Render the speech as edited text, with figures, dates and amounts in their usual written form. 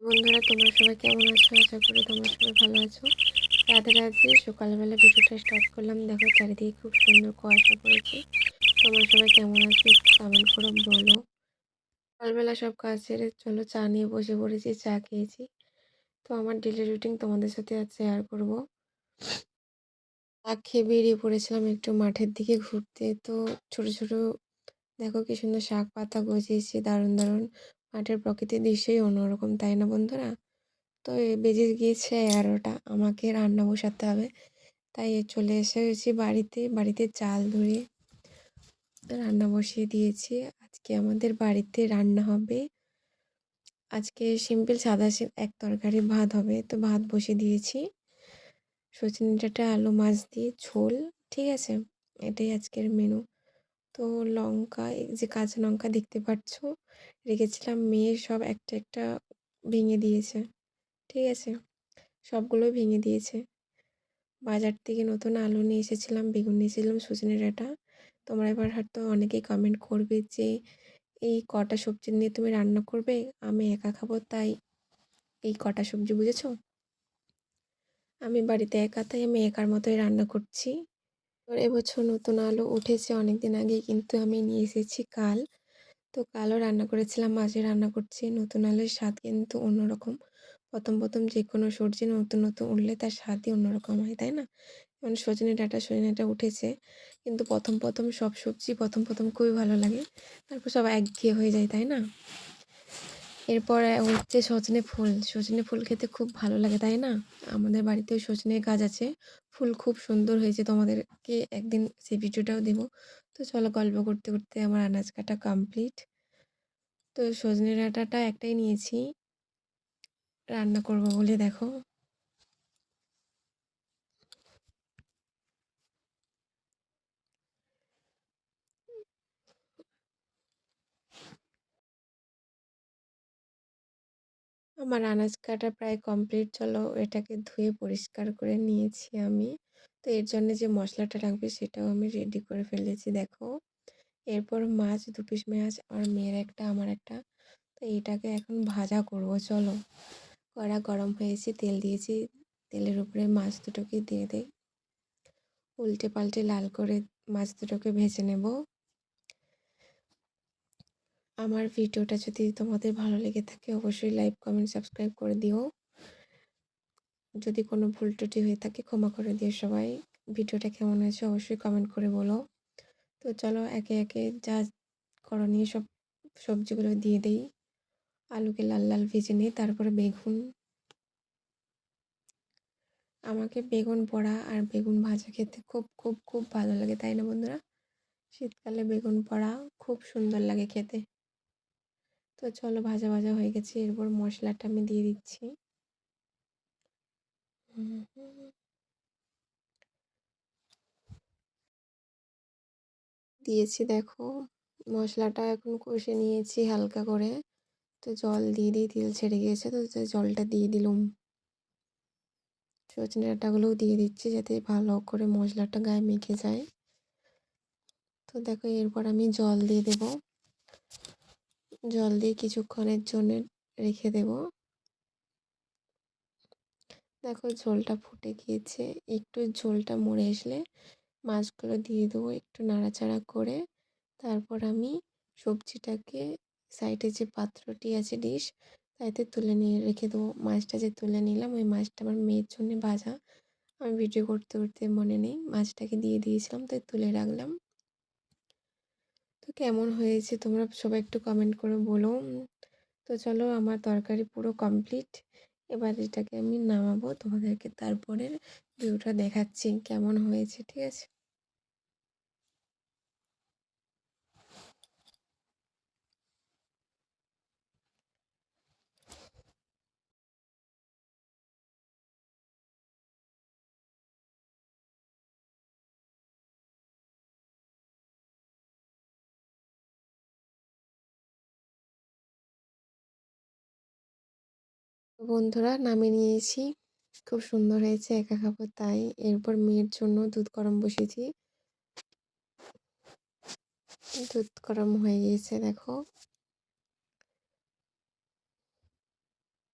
বন্ধুরা, তোমরা সবাই কেমন আছো? আশা করি তোমরা সবাই ভালো আছো। রাধে রাধে। সকালবেলা ভিডিওটা স্টার্ট করলাম। দেখো চারিদিকে খুব সুন্দর কুয়াশা পড়েছে। তোমরা সবাই কেমন আছো একটু কমেন্ট করে বলো। সকালবেলা সব কাজ সেরে চলো চা নিয়ে বসে পড়েছি, চা খেয়েছি। তো আমার ডেলি রুটিন তোমাদের সাথে আজ শেয়ার করবো। চা খেয়ে বেরিয়ে পড়েছিলাম একটু মাঠের দিকে ঘুরতে। তো ছোট ছোট দেখো কি সুন্দর শাক পাতা গজিয়েছে, দারুণ দারুণ। মাঠের প্রকৃতির দৃশ্যই অন্যরকম, তাই না বন্ধুরা? তো বেজে গিয়েছে 11টা, আমাকে রান্না বসাতে হবে। তাই চলে এসেছি বাড়িতে চাল ধরে রান্না বসিয়ে দিয়েছি। আজকে আমাদের বাড়িতে রান্না হবে, আজকে সিম্পল সাদা এক তরকারি ভাত হবে। তো ভাত বসিয়ে দিয়েছি, সজনে ডাঁটা আলু মাছ দিয়ে ঝোল। ঠিক আছে, এটাই আজকের মেনু। তো লঙ্কা, এই যে কাঁচা লঙ্কা দেখতে পাচ্ছ রেখেছিলাম, মেয়ে সব একটা একটা ভেঙে দিয়েছে। ঠিক আছে, সবগুলোই ভেঙে দিয়েছে। বাজার থেকে নতুন আলু নিয়ে এসেছিলাম, বেগুন নিয়ে এসেছিলাম, সজনে ডাঁটা। তোমরা এবার হয়তো অনেকেই কমেন্ট করবে যে এই কটা সবজি নিয়ে তুমি রান্না করবে, আমি একা খাবো তাই এই কটা সবজি, বুঝেছো? আমি বাড়িতে একা, তাই আমি একার মতোই রান্না করছি। এবছর নতুন আলু উঠেছে অনেক দিন আগে, কিন্তু আমি নিয়ে এসেছি কাল। তো কালও রান্না করেছিলাম, আজও রান্না করছি। নতুন আলুর স্বাদ কিন্তু অন্যরকম। প্রথম প্রথম যে কোনো সবজি নতুন নতুন উঠলে তার স্বাদই অন্যরকম হয়, তাই না? যেমন সজনে ডাঁটা উঠেছে, কিন্তু প্রথম সব সবজি প্রথম খুবই ভালো লাগে, তারপর সব একঘেয়ে হয়ে যায়, তাই না? এরপর হচ্ছে সজনে ফুল খেতে খুব ভালো লাগে, তাই না? আমাদের বাড়িতেও সজনে গাছ আছে, ফুল খুব সুন্দর হয়েছে, তোমাদেরকে একদিন সেই ভিডিওটাও দেবো। তো চলো, গল্প করতে করতে আমার আনাজ কাটা কমপ্লিট। তো সজনে ডাঁটাটা একটাই নিয়েছি রান্না করব বলে, দেখো। আমার আনাজ কাটা প্রায় কমপ্লিট। চলো এটাকে ধুয়ে পরিষ্কার করে নিয়েছি আমি। তো এর জন্য যে মশলাটা লাগবে সেটাও আমি রেডি করে ফেলেছি, দেখো। এরপর মাছ, 2 পিস মাছ, আমার মেয়ের একটা আমার একটা। তো এটাকে এখন ভাজা করব। চলো, কড়া গরম হয়েছে, তেল দিয়েছি, তেলের উপরে মাছ দুটোকে দিয়ে দেই। উল্টে পাল্টে লাল করে মাছ দুটোকে ভেজে নেব। আমার ভিডিওটা যদি তোমাদের ভালো লেগে থাকে অবশ্যই লাইক কমেন্ট সাবস্ক্রাইব করে দিও। যদি কোনো ভুল ত্রুটি হয়ে থাকে ক্ষমা করে দিও সবাই। ভিডিওটা কেমন হয়েছে অবশ্যই কমেন্ট করে বলো। তো চলো একে একে যা করণীয় সব সবজিগুলো দিয়ে দেই। আলুকে লাল লাল ভেজে নিই, তারপরে বেগুন। আমাকে বেগুন পোড়া আর বেগুন ভাজা খেতে খুব খুব খুব ভালো লাগে, তাই না বন্ধুরা? শীতকালে বেগুন পোড়া খুব সুন্দর লাগে খেতে। তো চলো, ভাজা ভাজা হয়ে গেছে, এরপর মশলাটা আমি দিয়ে দিচ্ছি। দিয়েছি, দেখো। মশলাটা এখন কষে নিয়েছি হালকা করে। তো জল দিয়ে দিই, তেল ছেড়ে গিয়েছে, তো জলটা দিয়ে দিলাম। সজনে ডাঁটাগুলোও দিয়ে দিচ্ছি যাতে ভালো করে মশলাটা গায়ে মেখে যায়। তো দেখো, এরপর আমি জল দিয়ে দেব। জল দিয়ে কিছুক্ষণের জন্য রেখে দেব। দেখো ঝোলটা ফুটে গিয়েছে, একটু ঝোলটা মরে আসলে মাছগুলো দিয়ে দেবো একটু নাড়াচাড়া করে। তারপর আমি সবজিটাকে সাইডে যে পাত্রটি আছে ডিশ, তাইতে তুলে নিয়ে রেখে দেবো। মাছটা যে তুলে নিলাম ওই মাছটা আমার মেয়ের জন্য ভাজা, আমি ভিডিও করতে করতে মনে নেই, মাছটাকে দিয়ে দিয়েছিলাম তাই তুলে রাখলাম। তো কেমন হয়েছে তোমরা সবাই একটু কমেন্ট করে বলো। তো চলো, আমার তরকারি পুরো কমপ্লিট। এবার এটাকে আমি নামাবো, তোমাদেরকে তারপরে ভিউটা দেখাচ্ছি কেমন হয়েছে, ঠিক আছে? বন্ধুরা, নামিয়ে নিয়েছি, খুব সুন্দর হয়েছে, একা খাবো তাই। এরপর মেয়ের জন্য দুধ গরম বসিয়েছি। দুধ গরম হয়ে গিয়েছে, দেখো।